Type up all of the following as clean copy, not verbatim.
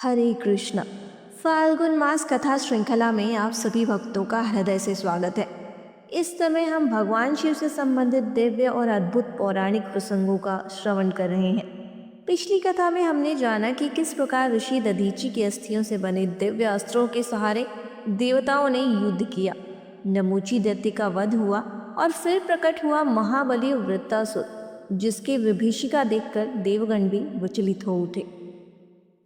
हरे कृष्ण। फाल्गुन मास कथा श्रृंखला में आप सभी भक्तों का हृदय से स्वागत है। इस समय हम भगवान शिव से संबंधित दिव्य और अद्भुत पौराणिक प्रसंगों का श्रवण कर रहे हैं। पिछली कथा में हमने जाना कि किस प्रकार ऋषि दधीचि की अस्थियों से बने दिव्य अस्त्रों के सहारे देवताओं ने युद्ध किया, नमूची दैत्य का वध हुआ और फिर प्रकट हुआ महाबली वृत्तासुर, जिसके विभीषिका देखकर देवगण भी विचलित हो उठे।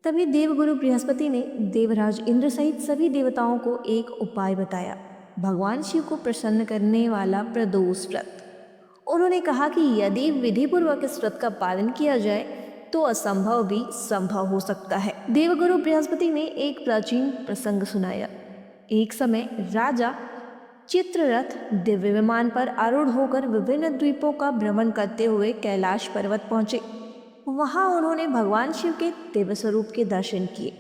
तभी देवगुरु बृहस्पति ने देवराज इंद्र सहित सभी देवताओं को एक उपाय बताया, भगवान शिव को प्रसन्न करने वाला प्रदोष व्रत। उन्होंने कहा कि यदि विधिपूर्वक इस व्रत का पालन किया जाए तो असंभव भी संभव हो सकता है। देवगुरु बृहस्पति ने एक प्राचीन प्रसंग सुनाया। एक समय राजा चित्ररथ दिव्य विमान पर आरूढ़ होकर विभिन्न द्वीपों का भ्रमण करते हुए कैलाश पर्वत पहुंचे। वहां उन्होंने भगवान शिव के दिव्य स्वरूप के दर्शन किए।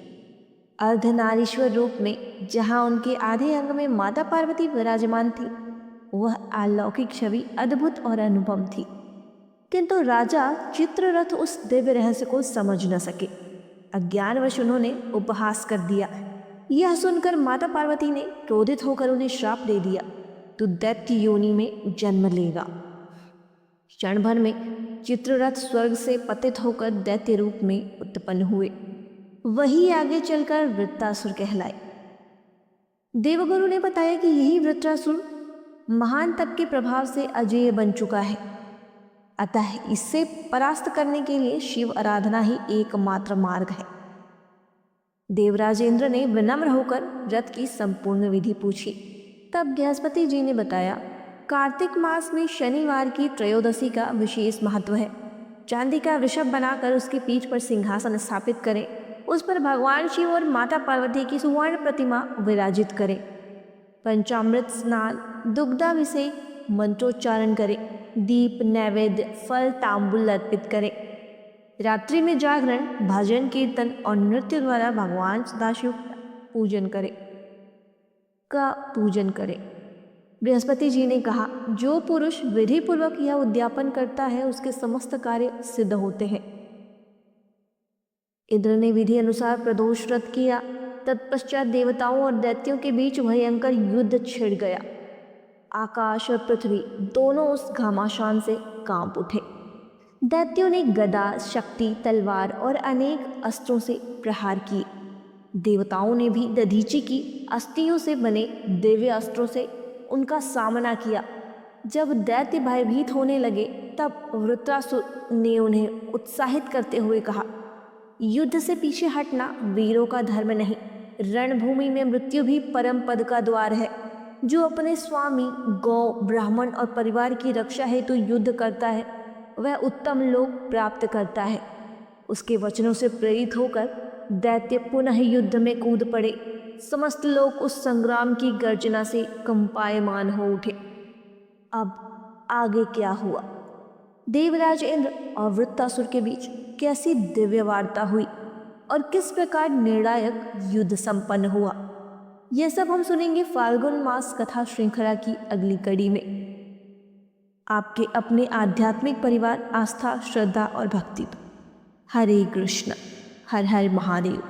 अर्धनारीश्वर रूप में जहां उनके आधे अंग में माता पार्वती विराजमान थी, वह अलौकिक छवि अद्भुत और अनुपम थी। किंतु राजा चित्ररथ उस दिव्य रहस्य को समझ न सके। अज्ञानवश उन्होंने उपहास कर दिया। यह सुनकर माता पार्वती ने क्रोधित होकर उन्हें श्राप दे दिया, तू दैत्य योनि में जन्म लेगा। क्षण भर में चित्ररथ स्वर्ग से पतित होकर दैत्य रूप में उत्पन्न हुए। वही आगे चलकर वृत्तासुर कहलाए। देवगुरु ने बताया कि यही वृत्रासुर महान तप के प्रभाव से अजेय बन चुका है, अतः इससे परास्त करने के लिए शिव आराधना ही एकमात्र मार्ग है। देवराज इंद्र ने विनम्र होकर व्रत की संपूर्ण विधि पूछी। तब बृहस्पति जी ने बताया, कार्तिक मास में शनिवार की त्रयोदशी का विशेष महत्व है। चांदी का वृषभ बनाकर उसकी पीठ पर सिंहासन स्थापित करें, उस पर भगवान शिव और माता पार्वती की सुवर्ण प्रतिमा विराजित करें, पंचामृत स्नान, दुग्धाभिषेक, मंत्रोच्चारण करें, दीप, नैवेद्य, फल, तांबूल अर्पित करें। रात्रि में जागरण, भजन, कीर्तन और नृत्य द्वारा भगवान सदाशिव का पूजन करें। बृहस्पति जी ने कहा, जो पुरुष विधि पूर्वक यह उद्यापन करता है उसके समस्त कार्य सिद्ध होते हैं। इंद्र ने विधि अनुसार प्रदोष व्रत किया। तत्पश्चात देवताओं और दैत्यों के बीच भयंकर युद्ध छिड़ गया। आकाश और पृथ्वी दोनों उस घमासान से कांप उठे। दैत्यों ने गदा, शक्ति, तलवार और अनेक अस्त्रों से प्रहार किए। देवताओं ने भी दधीचि की अस्थियों से बने दिव्य अस्त्रों से उनका सामना किया। जब दैत्य भयभीत होने लगे तब वृत्रासुर ने उन्हें उत्साहित करते हुए कहा, युद्ध से पीछे हटना वीरों का धर्म नहीं। रणभूमि में मृत्यु भी परम पद का द्वार है। जो अपने स्वामी, गौ, ब्राह्मण और परिवार की रक्षा हेतु युद्ध करता है वह उत्तम लोक प्राप्त करता है। उसके वचनों से प्रेरित होकर दैत्य पुनः युद्ध में कूद पड़े। समस्त लोग उस संग्राम की गर्जना से कंपायमान हो उठे। अब आगे क्या हुआ? देवराज इंद्र और वृत्तासुर के बीच कैसी दिव्य वार्ता हुई और किस प्रकार निर्णायक युद्ध संपन्न हुआ, यह सब हम सुनेंगे फाल्गुन मास कथा श्रृंखला की अगली कड़ी में। आपके अपने आध्यात्मिक परिवार आस्था, श्रद्धा और भक्ति। हरे कृष्ण। हर हर महादेव।